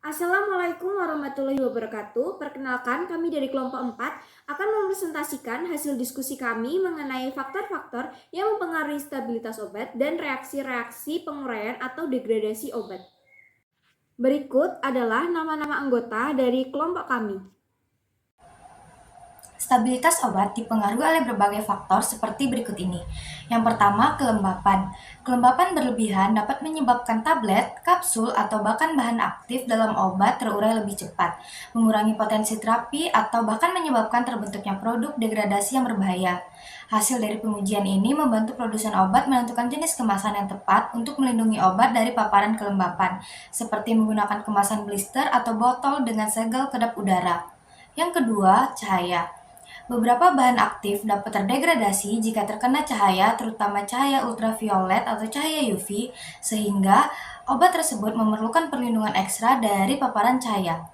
Assalamualaikum warahmatullahi wabarakatuh. Perkenalkan, kami dari kelompok 4 akan mempresentasikan hasil diskusi kami mengenai faktor-faktor yang mempengaruhi stabilitas obat dan reaksi-reaksi penguraian atau degradasi obat. Berikut adalah nama-nama anggota dari kelompok kami. Stabilitas obat dipengaruhi oleh berbagai faktor seperti berikut ini. Yang pertama, kelembapan. Kelembapan berlebihan dapat menyebabkan tablet, kapsul, atau bahkan bahan aktif dalam obat terurai lebih cepat, mengurangi potensi terapi, atau bahkan menyebabkan terbentuknya produk degradasi yang berbahaya. Hasil dari pengujian ini membantu produsen obat menentukan jenis kemasan yang tepat untuk melindungi obat dari paparan kelembapan, seperti menggunakan kemasan blister atau botol dengan segel kedap udara. Yang kedua, cahaya. Beberapa bahan aktif dapat terdegradasi jika terkena cahaya, terutama cahaya ultraviolet atau cahaya UV, sehingga obat tersebut memerlukan perlindungan ekstra dari paparan cahaya.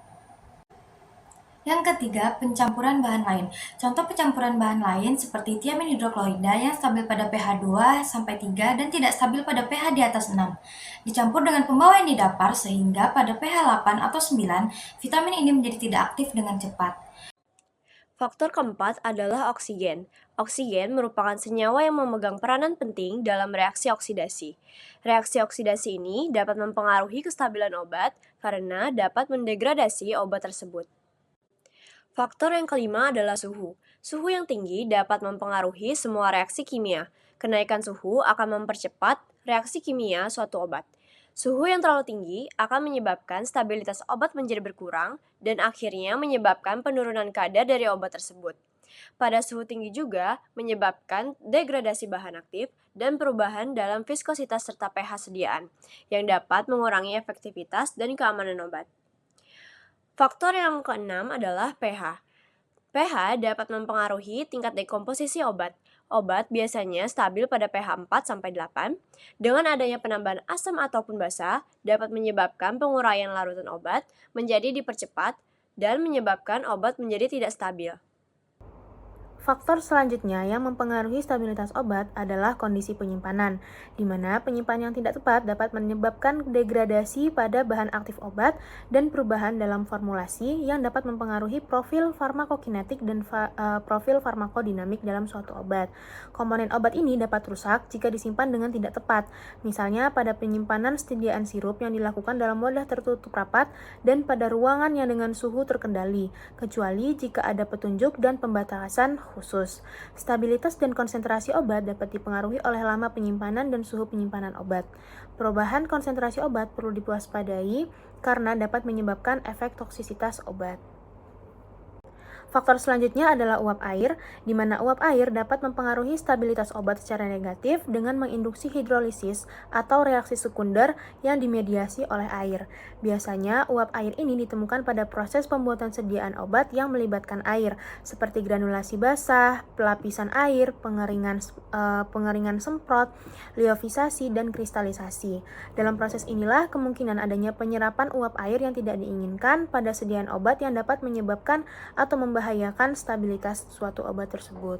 Yang ketiga, pencampuran bahan lain. Contoh pencampuran bahan lain seperti tiamin hidrokloida yang stabil pada pH 2-3 dan tidak stabil pada pH di atas 6. Dicampur dengan pembawa yang didapar sehingga pada pH 8 atau 9, vitamin ini menjadi tidak aktif dengan cepat. Faktor keempat adalah oksigen. Oksigen merupakan senyawa yang memegang peranan penting dalam reaksi oksidasi. Reaksi oksidasi ini dapat mempengaruhi kestabilan obat karena dapat mendegradasi obat tersebut. Faktor yang kelima adalah suhu. Suhu yang tinggi dapat mempengaruhi semua reaksi kimia. Kenaikan suhu akan mempercepat reaksi kimia suatu obat. Suhu yang terlalu tinggi akan menyebabkan stabilitas obat menjadi berkurang dan akhirnya menyebabkan penurunan kadar dari obat tersebut. Pada suhu tinggi juga menyebabkan degradasi bahan aktif dan perubahan dalam viskositas serta pH sediaan, yang dapat mengurangi efektivitas dan keamanan obat. Faktor yang keenam adalah pH. pH dapat mempengaruhi tingkat dekomposisi obat. Obat biasanya stabil pada pH 4-8. Dengan adanya penambahan asam ataupun basa, dapat menyebabkan penguraian larutan obat menjadi dipercepat dan menyebabkan obat menjadi tidak stabil. Faktor selanjutnya yang mempengaruhi stabilitas obat adalah kondisi penyimpanan, di mana penyimpanan yang tidak tepat dapat menyebabkan degradasi pada bahan aktif obat dan perubahan dalam formulasi yang dapat mempengaruhi profil farmakokinetik dan profil farmakodinamik dalam suatu obat. Komponen obat ini dapat rusak jika disimpan dengan tidak tepat, misalnya pada penyimpanan sediaan sirup yang dilakukan dalam wadah tertutup rapat dan pada ruangan yang dengan suhu terkendali, kecuali jika ada petunjuk dan pembatasan khusus. Stabilitas dan konsentrasi obat dapat dipengaruhi oleh lama penyimpanan dan suhu penyimpanan obat. Perubahan konsentrasi obat perlu diwaspadai karena dapat menyebabkan efek toksisitas obat. Faktor selanjutnya adalah uap air, di mana uap air dapat mempengaruhi stabilitas obat secara negatif dengan menginduksi hidrolisis atau reaksi sekunder yang dimediasi oleh air. Biasanya, uap air ini ditemukan pada proses pembuatan sediaan obat yang melibatkan air, seperti granulasi basah, pelapisan air, pengeringan semprot, liofisasi, dan kristalisasi. Dalam proses inilah kemungkinan adanya penyerapan uap air yang tidak diinginkan pada sediaan obat yang dapat menyebabkan atau membahayakan stabilitas suatu obat tersebut.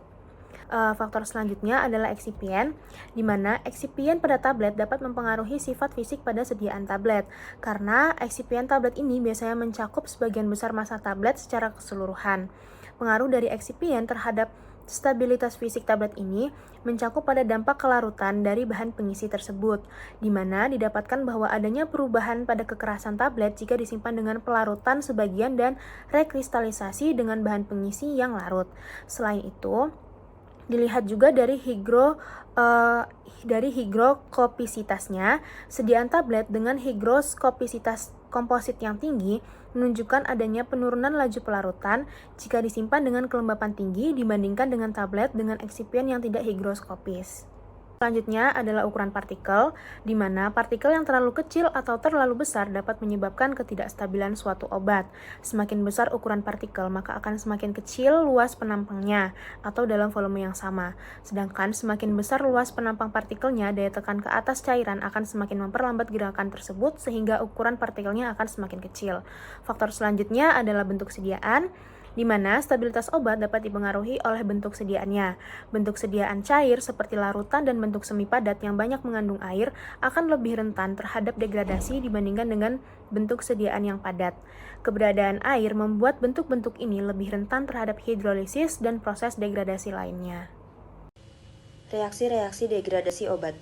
Faktor selanjutnya adalah eksipien, di mana eksipien pada tablet dapat mempengaruhi sifat fisik pada sediaan tablet, karena eksipien tablet ini biasanya mencakup sebagian besar massa tablet secara keseluruhan. Pengaruh dari eksipien terhadap stabilitas fisik tablet ini mencakup pada dampak kelarutan dari bahan pengisi tersebut, di mana didapatkan bahwa adanya perubahan pada kekerasan tablet jika disimpan dengan pelarutan sebagian dan rekristalisasi dengan bahan pengisi yang larut. Selain itu, dilihat juga dari higrokopisitasnya, sediaan tablet dengan higroskopisitas komposit yang tinggi menunjukkan adanya penurunan laju pelarutan jika disimpan dengan kelembapan tinggi dibandingkan dengan tablet dengan eksipien yang tidak higroskopis. Selanjutnya adalah ukuran partikel, di mana partikel yang terlalu kecil atau terlalu besar dapat menyebabkan ketidakstabilan suatu obat. Semakin besar ukuran partikel, maka akan semakin kecil luas penampangnya, atau dalam volume yang sama. Sedangkan semakin besar luas penampang partikelnya, daya tekan ke atas cairan akan semakin memperlambat gerakan tersebut, sehingga ukuran partikelnya akan semakin kecil. Faktor selanjutnya adalah bentuk sediaan, di mana stabilitas obat dapat dipengaruhi oleh bentuk sediaannya. Bentuk sediaan cair seperti larutan dan bentuk semi padat yang banyak mengandung air akan lebih rentan terhadap degradasi dibandingkan dengan bentuk sediaan yang padat. Keberadaan air membuat bentuk-bentuk ini lebih rentan terhadap hidrolisis dan proses degradasi lainnya. Reaksi-reaksi degradasi obat.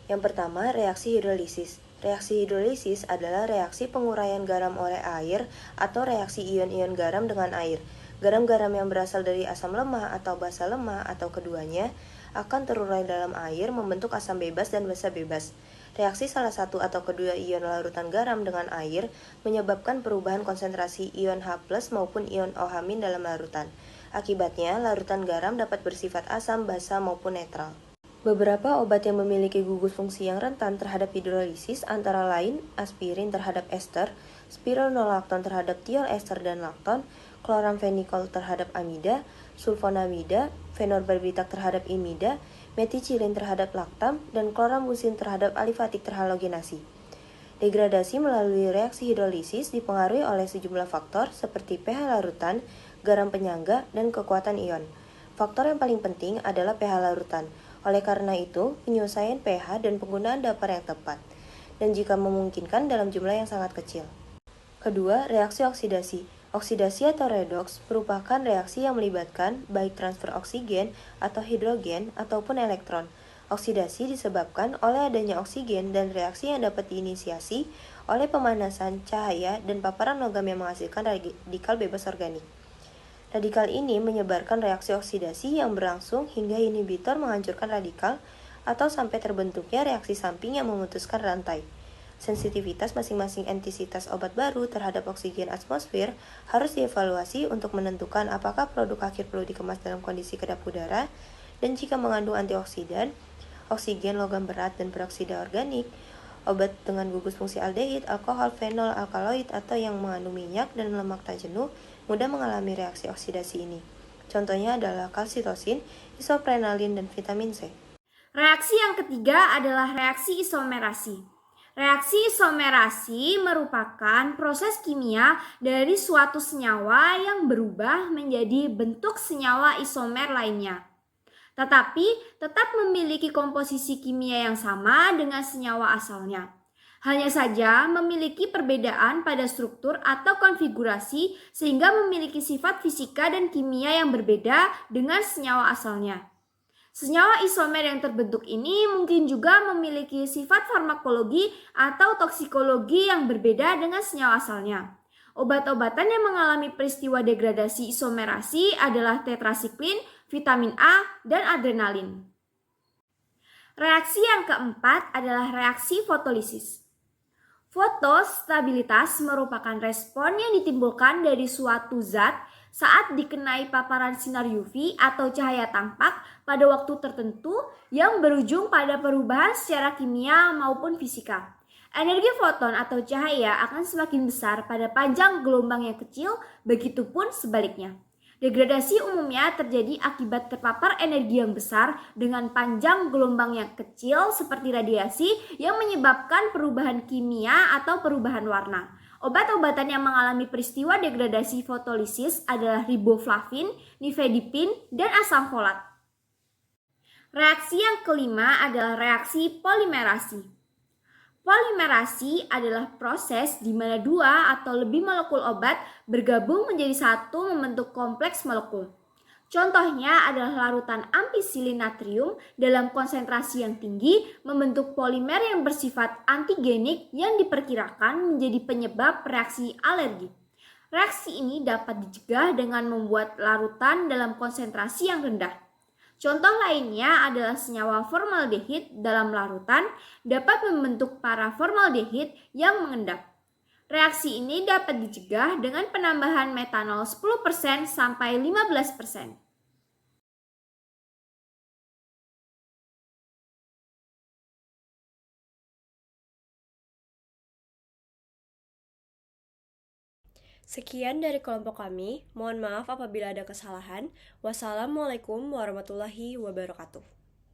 Yang pertama, reaksi hidrolisis. Reaksi hidrolisis adalah reaksi penguraian garam oleh air atau reaksi ion-ion garam dengan air. Garam-garam yang berasal dari asam lemah atau basa lemah atau keduanya akan terurai dalam air membentuk asam bebas dan basa bebas. Reaksi salah satu atau kedua ion larutan garam dengan air menyebabkan perubahan konsentrasi ion H+ maupun ion OH- dalam larutan. Akibatnya, larutan garam dapat bersifat asam, basa, maupun netral. Beberapa obat yang memiliki gugus fungsi yang rentan terhadap hidrolisis antara lain aspirin terhadap ester, spironolakton terhadap tiol ester dan lakton, kloramfenikol terhadap amida, sulfonamida, fenorbarbital terhadap imida, meticilin terhadap laktam, dan klorambusin terhadap alifatik terhalogenasi. Degradasi melalui reaksi hidrolisis dipengaruhi oleh sejumlah faktor seperti pH larutan, garam penyangga, dan kekuatan ion. Faktor yang paling penting adalah pH larutan. Oleh karena itu, penyelesaian pH dan penggunaan dapur yang tepat, dan jika memungkinkan dalam jumlah yang sangat kecil. Kedua, reaksi oksidasi. Oksidasi atau redoks merupakan reaksi yang melibatkan baik transfer oksigen atau hidrogen ataupun elektron. Oksidasi disebabkan oleh adanya oksigen dan reaksi yang dapat diinisiasi oleh pemanasan cahaya dan paparan logam yang menghasilkan radikal bebas organik. Radikal ini menyebarkan reaksi oksidasi yang berlangsung hingga inhibitor menghancurkan radikal atau sampai terbentuknya reaksi samping yang memutuskan rantai. Sensitivitas masing-masing entisitas obat baru terhadap oksigen atmosfer harus dievaluasi untuk menentukan apakah produk akhir perlu dikemas dalam kondisi kedap udara, dan jika mengandung antioksidan, oksigen, logam berat, dan peroksida organik, obat dengan gugus fungsi aldehid, alkohol, fenol, alkaloid, atau yang mengandung minyak dan lemak tak jenuh mudah mengalami reaksi oksidasi ini. Contohnya adalah kalsitosin, isoprenalin, dan vitamin C. Reaksi yang ketiga adalah reaksi isomerasi. Reaksi isomerasi merupakan proses kimia dari suatu senyawa yang berubah menjadi bentuk senyawa isomer lainnya, tetapi tetap memiliki komposisi kimia yang sama dengan senyawa asalnya. Hanya saja memiliki perbedaan pada struktur atau konfigurasi sehingga memiliki sifat fisika dan kimia yang berbeda dengan senyawa asalnya. Senyawa isomer yang terbentuk ini mungkin juga memiliki sifat farmakologi atau toksikologi yang berbeda dengan senyawa asalnya. Obat-obatan yang mengalami peristiwa degradasi isomerasi adalah tetrasiklin, vitamin A, dan adrenalin. Reaksi yang keempat adalah reaksi fotolisis. Fotostabilitas merupakan respon yang ditimbulkan dari suatu zat saat dikenai paparan sinar UV atau cahaya tampak pada waktu tertentu yang berujung pada perubahan secara kimia maupun fisika. Energi foton atau cahaya akan semakin besar pada panjang gelombang yang kecil, begitupun sebaliknya. Degradasi umumnya terjadi akibat terpapar energi yang besar dengan panjang gelombang yang kecil seperti radiasi yang menyebabkan perubahan kimia atau perubahan warna. Obat-obatan yang mengalami peristiwa degradasi fotolisis adalah riboflavin, nifedipin, dan asam folat. Reaksi yang kelima adalah reaksi polimerasi. Polimerasi adalah proses di mana dua atau lebih molekul obat bergabung menjadi satu membentuk kompleks molekul. Contohnya adalah larutan ampicillin natrium dalam konsentrasi yang tinggi membentuk polimer yang bersifat antigenik yang diperkirakan menjadi penyebab reaksi alergi. Reaksi ini dapat dicegah dengan membuat larutan dalam konsentrasi yang rendah. Contoh lainnya adalah senyawa formaldehid dalam larutan dapat membentuk paraformaldehid yang mengendap. Reaksi ini dapat dicegah dengan penambahan metanol 10% sampai 15%. Sekian dari kelompok kami. Mohon maaf apabila ada kesalahan. Wassalamualaikum warahmatullahi wabarakatuh.